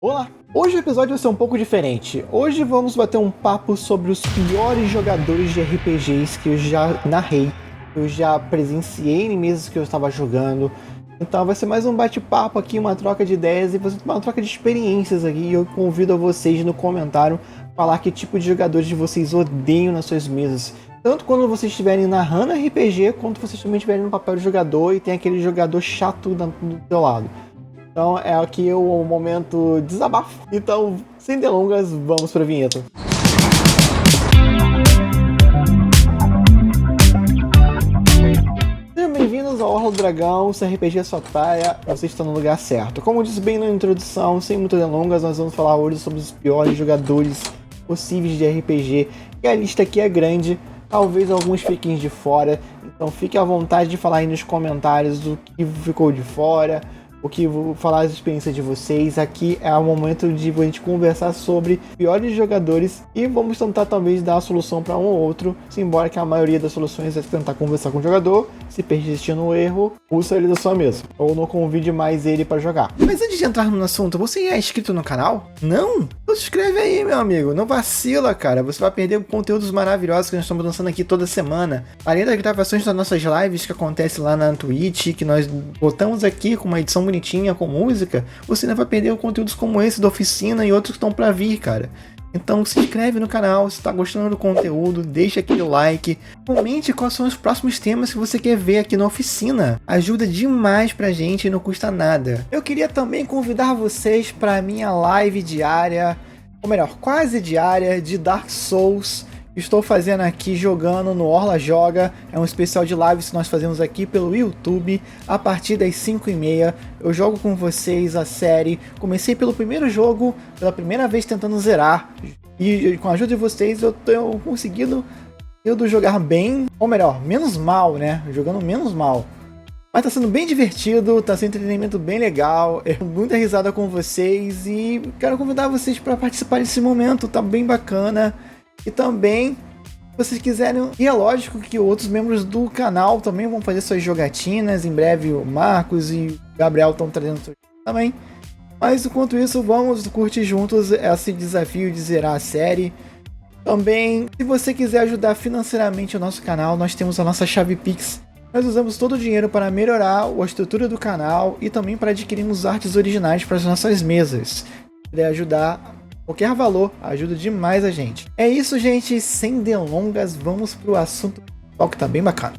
Olá! Hoje o episódio vai ser um pouco diferente. Hoje vamos bater um papo sobre os piores jogadores de RPGs que eu já narrei, que eu já presenciei em mesas que eu estava jogando. Então vai ser mais um bate-papo aqui, uma troca de ideias e uma troca de experiências aqui. E eu convido a vocês no comentário falar que tipo de jogadores vocês odeiam nas suas mesas. Tanto quando vocês estiverem narrando RPG, quanto vocês também estiverem no papel de jogador e tem aquele jogador chato do seu lado. Então é aqui o momento desabafo. Então, sem delongas, vamos para a vinheta. Sejam bem-vindos ao Orla do Dragão, se RPG é sua praia, você está no lugar certo. Como eu disse bem na introdução, sem muitas delongas, nós vamos falar hoje sobre os piores jogadores possíveis de RPG. E a lista aqui é grande, talvez alguns fiquem de fora. Então fique à vontade de falar aí nos comentários do que ficou de fora, o que vou falar as experiências de vocês. Aqui é o momento de a gente conversar sobre piores jogadores e vamos tentar talvez dar a solução para um ou outro, embora que a maioria das soluções é tentar conversar com o jogador, se persistir no erro, usa ele da sua mesa, ou não convide mais ele para jogar. Mas antes de entrar no assunto, você é inscrito no canal? Não? Então se inscreve aí, meu amigo, não vacila, cara, você vai perder conteúdos maravilhosos que nós estamos lançando aqui toda semana, além das gravações das nossas lives que acontecem lá na Twitch, que nós botamos aqui com uma edição bonitinha, com música. Você ainda vai perder conteúdos como esse da oficina e outros que estão para vir, cara. Então se inscreve no canal, se está gostando do conteúdo, deixa aquele like, comente quais são os próximos temas que você quer ver aqui na oficina. Ajuda demais pra gente e não custa nada. Eu queria também convidar vocês para a minha live diária, ou melhor, quase diária, de Dark Souls. Estou fazendo aqui jogando no Orla Joga, é um especial de lives que nós fazemos aqui pelo YouTube, a partir das 5h30, eu jogo com vocês a série, comecei pelo primeiro jogo, pela primeira vez tentando zerar, e com a ajuda de vocês eu tenho conseguido jogar bem, ou melhor, menos mal, né, jogando menos mal. Mas tá sendo bem divertido, tá sendo um entretenimento bem legal, muita risada com vocês e quero convidar vocês para participar desse momento, tá bem bacana. E também, se vocês quiserem, e é lógico que outros membros do canal também vão fazer suas jogatinas. Em breve o Marcos e o Gabriel estão trazendo suas também. Mas enquanto isso, vamos curtir juntos esse desafio de zerar a série. Também, se você quiser ajudar financeiramente o nosso canal, nós temos a nossa chave Pix. Nós usamos todo o dinheiro para melhorar a estrutura do canal e também para adquirirmos artes originais para as nossas mesas. Se puder ajudar, qualquer valor ajuda demais a gente. É isso, gente. Sem delongas, vamos pro assunto que tá bem bacana.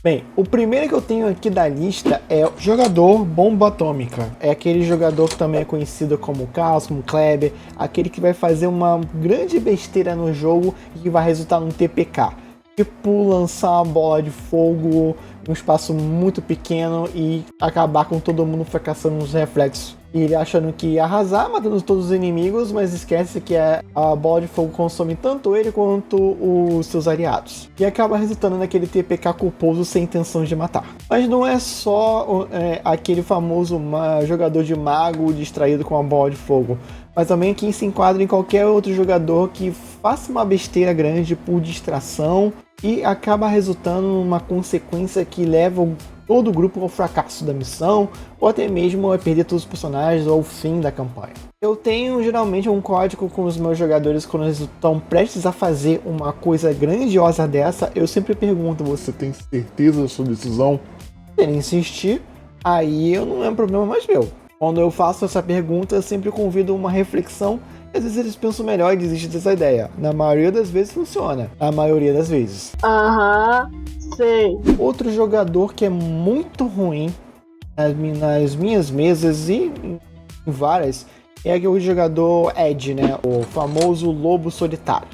Bem, o primeiro que eu tenho aqui da lista é o jogador bomba atômica. É aquele jogador que também é conhecido como Caos, como Kleber, aquele que vai fazer uma grande besteira no jogo e que vai resultar num TPK. Tipo, lançar uma bola de fogo em um espaço muito pequeno e acabar com todo mundo fracassando nos reflexos. E ele achando que ia arrasar, matando todos os inimigos, mas esquece que a bola de fogo consome tanto ele quanto os seus aliados. E acaba resultando naquele TPK culposo sem intenção de matar. Mas não é só aquele famoso jogador de mago distraído com a bola de fogo. Mas também quem se enquadra em qualquer outro jogador que faça uma besteira grande por distração e acaba resultando numa consequência que leva todo o grupo ao fracasso da missão, ou até mesmo a perder todos os personagens ou o fim da campanha. Eu tenho geralmente um código com os meus jogadores quando eles estão prestes a fazer uma coisa grandiosa dessa. Eu sempre pergunto: você tem certeza da sua decisão? Se ele insistir, aí não é um problema mais meu. Quando eu faço essa pergunta, eu sempre convido uma reflexão. Às vezes eles pensam melhor e desistem dessa ideia. Na maioria das vezes funciona. Na maioria das vezes. Sei. Outro jogador que é muito ruim nas minhas mesas e em várias é aquele jogador Ed, né? O famoso lobo solitário.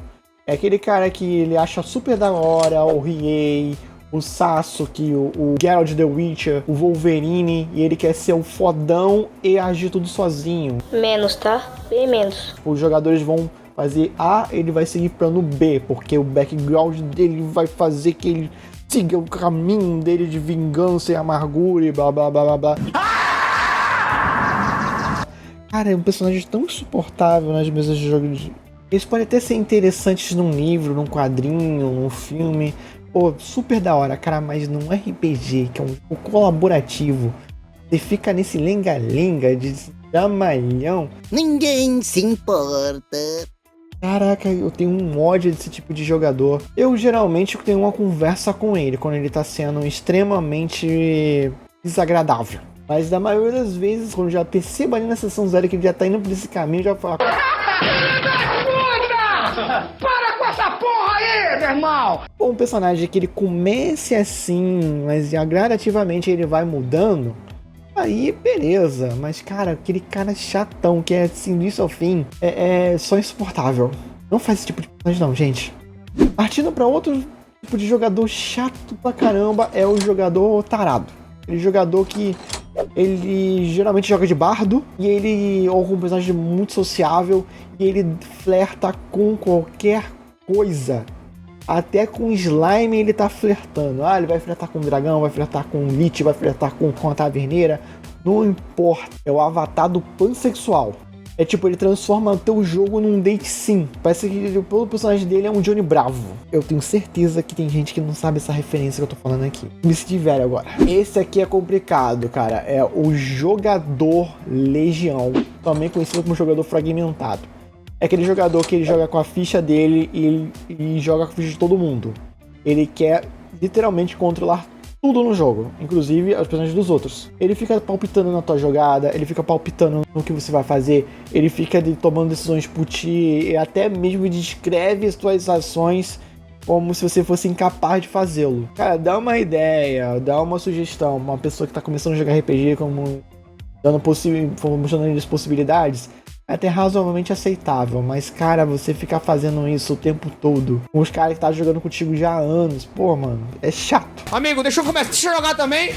É aquele cara que ele acha super da hora o Riei, o Sasuke, o Geralt the Witcher, o Wolverine, e ele quer ser o fodão e agir tudo sozinho. Menos, tá? Bem menos. Os jogadores vão fazer A, ele vai seguir plano B, porque o background dele vai fazer que ele siga o caminho dele de vingança e amargura e blá blá blá blá blá. Cara, é um personagem tão insuportável nas mesas de jogo. Eles podem até ser interessantes num livro, num quadrinho, num filme. Pô, super da hora, cara, mas num RPG, que é um jogo colaborativo, Você fica nesse lenga-lenga de dramalhão. Ninguém se importa. Caraca, eu tenho um ódio desse tipo de jogador. Eu geralmente tenho uma conversa com ele quando ele tá sendo extremamente desagradável. Mas da maioria das vezes, quando eu já percebo ali na sessão 0 que ele já tá indo por esse caminho, eu já falo... Para com essa porra aí, meu irmão! Um personagem que ele comece assim, mas gradativamente ele vai mudando, aí beleza. Mas cara, aquele cara chatão que é assim, do início ao fim, é só insuportável. Não faz esse tipo de personagem não, gente. Partindo pra outro tipo de jogador chato pra caramba, é o jogador tarado. Aquele jogador que ele geralmente joga de bardo e ele ou com um personagem muito sociável e ele flerta com qualquer coisa. Até com slime ele tá flertando. Ele vai flertar com o dragão, vai flertar com o lich, vai flertar com a taverneira. Não importa. É o avatar do pansexual. É tipo, ele transforma o teu jogo num date sim. Parece que o personagem dele é um Johnny Bravo. Eu tenho certeza que tem gente que não sabe essa referência que eu tô falando aqui. Me senti velho agora. Esse aqui é complicado, cara. É o jogador legião. Também conhecido como jogador fragmentado. É aquele jogador que ele joga com a ficha dele e joga com a ficha de todo mundo. Ele quer literalmente controlar tudo no jogo, inclusive as personagens dos outros. Ele fica palpitando na tua jogada, ele fica palpitando no que você vai fazer, ele fica tomando decisões por ti, e até mesmo descreve as tuas ações como se você fosse incapaz de fazê-lo. Cara, dá uma ideia, dá uma sugestão, uma pessoa que tá começando a jogar RPG, como mostrando as possibilidades, é até razoavelmente aceitável, mas cara, você ficar fazendo isso o tempo todo com os caras que tá jogando contigo já há anos, pô, mano, é chato. Amigo, deixa eu começar. Deixa eu jogar também.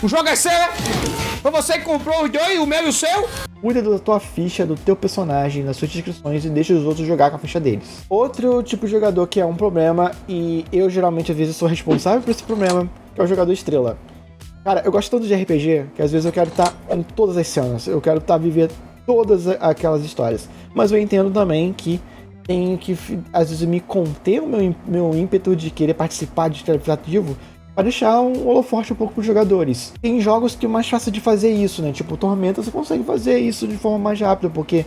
O jogo é seu. Foi você que comprou os dois, o meu e o seu. Cuida da tua ficha, do teu personagem, das suas descrições e deixa os outros jogar com a ficha deles. Outro tipo de jogador que é um problema, e eu geralmente às vezes sou responsável por esse problema, que é o jogador estrela. Cara, eu gosto tanto de RPG que às vezes eu quero estar em todas as cenas, eu quero viver todas aquelas histórias. Mas eu entendo também que tenho que, às vezes, me conter o meu ímpeto de querer participar de interpretativo para deixar um holoforte um pouco para os jogadores. Tem jogos que é mais fácil de fazer isso, né? Tipo, Tormenta você consegue fazer isso de forma mais rápida, porque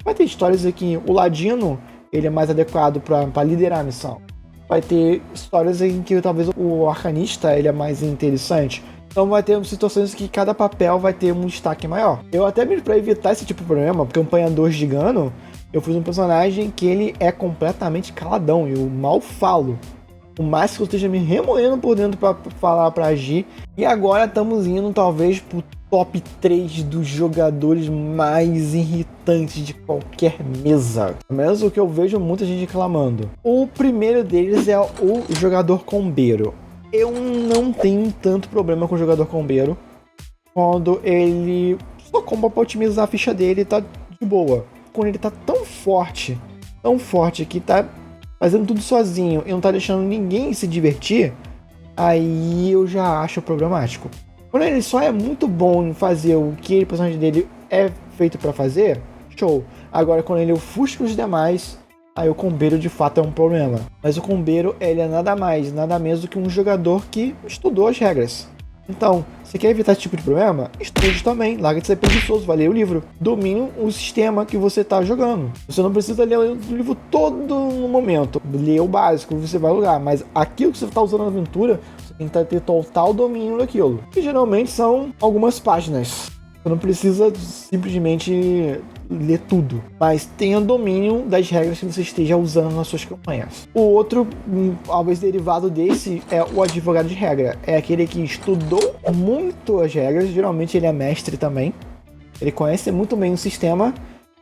vai ter histórias aqui. O Ladino, ele é mais adequado para liderar a missão. Vai ter histórias em que talvez o Arcanista ele é mais interessante. Então vai ter situações que cada papel vai ter um destaque maior. Eu até mesmo para evitar esse tipo de problema, campanha 2 de Gano, eu fiz um personagem que ele é completamente caladão, eu mal falo. O mais que eu esteja me remoendo por dentro para falar, para agir. E agora estamos indo talvez pro top 3 dos jogadores mais irritantes de qualquer mesa. Pelo menos o que eu vejo muita gente reclamando. O primeiro deles é o jogador combeiro. Eu não tenho tanto problema com o jogador combeiro quando ele só comba pra otimizar a ficha dele e tá de boa. Quando ele tá tão forte que tá fazendo tudo sozinho e não tá deixando ninguém se divertir, aí eu já acho problemático. Quando ele só é muito bom em fazer o que o personagem dele é feito pra fazer, show. Agora quando ele ofusca os demais, aí o combeiro de fato é um problema. Mas o combeiro, ele é nada mais, nada menos do que um jogador que estudou as regras. Então, você quer evitar esse tipo de problema? Estude também, larga de ser preguiçoso, vai ler o livro. Domine o sistema que você está jogando. Você não precisa ler o livro todo no momento. Lê o básico, você vai lugar. Mas aquilo que você está usando na aventura, você tem que ter total domínio daquilo. Que geralmente são algumas páginas. Você não precisa simplesmente ler tudo, mas tenha domínio das regras que você esteja usando nas suas campanhas. O outro, talvez derivado desse, é o advogado de regra. É aquele que estudou muito as regras, geralmente ele é mestre também. Ele conhece muito bem o sistema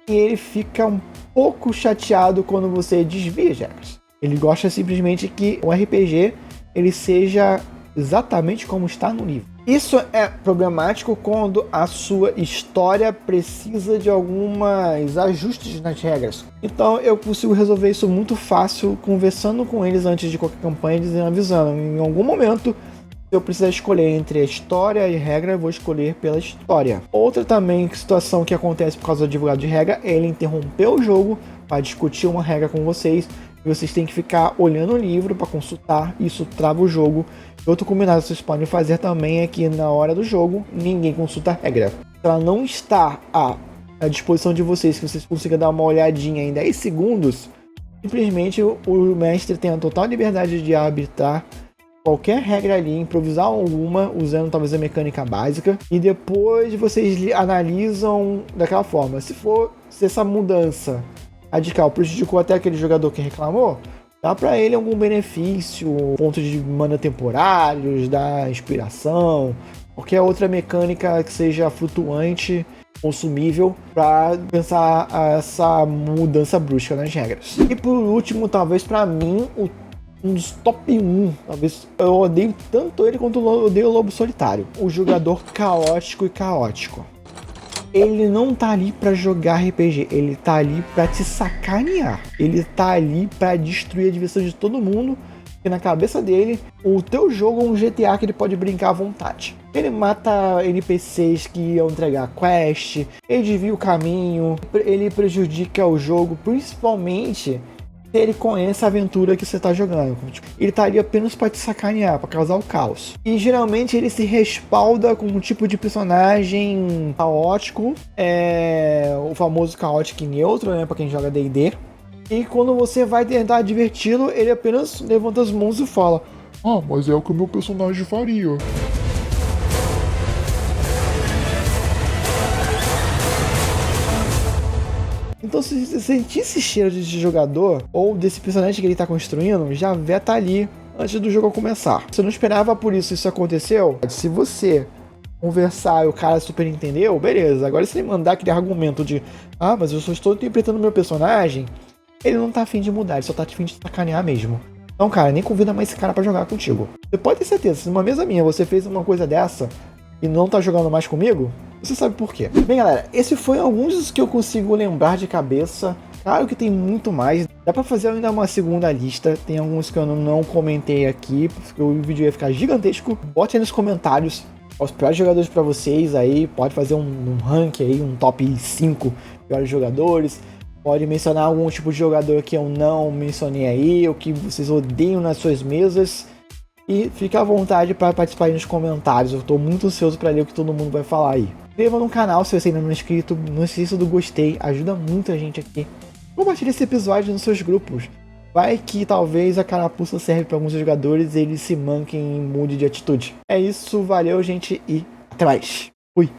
e ele fica um pouco chateado quando você desvia as regras. Ele gosta simplesmente que o RPG ele seja exatamente como está no livro. Isso é problemático quando a sua história precisa de alguns ajustes nas regras. Então eu consigo resolver isso muito fácil conversando com eles antes de qualquer campanha, dizendo, avisando. Em algum momento, se eu precisar escolher entre a história e a regra, eu vou escolher pela história. Outra também situação que acontece por causa do advogado de regra é ele interromper o jogo para discutir uma regra com vocês Vocês têm que ficar olhando o livro para consultar, isso trava o jogo. Outro combinado que vocês podem fazer também é que na hora do jogo, ninguém consulta a regra. Se ela não está à disposição de vocês, que vocês consigam dar uma olhadinha em 10 segundos, simplesmente o mestre tem a total liberdade de arbitrar qualquer regra ali, improvisar alguma, usando talvez a mecânica básica, e depois vocês analisam daquela forma. Se essa mudança radical prejudicou até aquele jogador que reclamou, dá pra ele algum benefício, pontos de mana temporários, da inspiração, qualquer outra mecânica que seja flutuante, consumível, para pensar essa mudança brusca nas regras. E por último, talvez pra mim, um dos top 1, talvez eu odeio tanto ele quanto eu odeio o Lobo Solitário. O jogador caótico e caótico. Ele não tá ali pra jogar RPG, ele tá ali pra te sacanear. Ele tá ali pra destruir a diversão de todo mundo, porque na cabeça dele, o teu jogo é um GTA que ele pode brincar à vontade. Ele mata NPCs que iam entregar quest, ele desvia o caminho, ele prejudica o jogo, principalmente se ele conhece a aventura que você tá jogando. Ele tá ali apenas pra te sacanear, pra causar o caos. E geralmente ele se respalda com um tipo de personagem caótico, o famoso caótico neutro, né, pra quem joga D&D. E quando você vai tentar diverti-lo, ele apenas levanta as mãos e fala: "Ah, mas é o que o meu personagem faria." Então, se você sentir esse cheiro de jogador ou desse personagem que ele tá construindo, já veta ali antes do jogo começar. Você não esperava por isso aconteceu? Se você conversar e o cara super entendeu, beleza. Agora, se ele mandar aquele argumento de mas eu só estou interpretando o meu personagem, ele não tá afim de mudar, ele só tá afim de sacanear mesmo. Então, cara, nem convida mais esse cara pra jogar contigo. Você pode ter certeza, se numa mesa minha você fez uma coisa dessa e não tá jogando mais comigo, você sabe por quê. Bem, galera, esse foi alguns dos que eu consigo lembrar de cabeça. Claro que tem muito mais. Dá pra fazer ainda uma segunda lista. Tem alguns que eu não comentei aqui, porque o vídeo ia ficar gigantesco. Bote aí nos comentários os piores jogadores pra vocês aí. Pode fazer um rank aí, um top 5 piores jogadores. Pode mencionar algum tipo de jogador que eu não mencionei aí, ou que vocês odeiam nas suas mesas. E fica à vontade para participar aí nos comentários. Eu tô muito ansioso para ler o que todo mundo vai falar aí. Inscreva no canal se você ainda não é inscrito. Não esqueça do gostei, ajuda muito a gente aqui. Compartilhe esse episódio nos seus grupos. Vai que talvez a carapuça serve para alguns jogadores e eles se manquem em mood de atitude. É isso, valeu gente e até mais.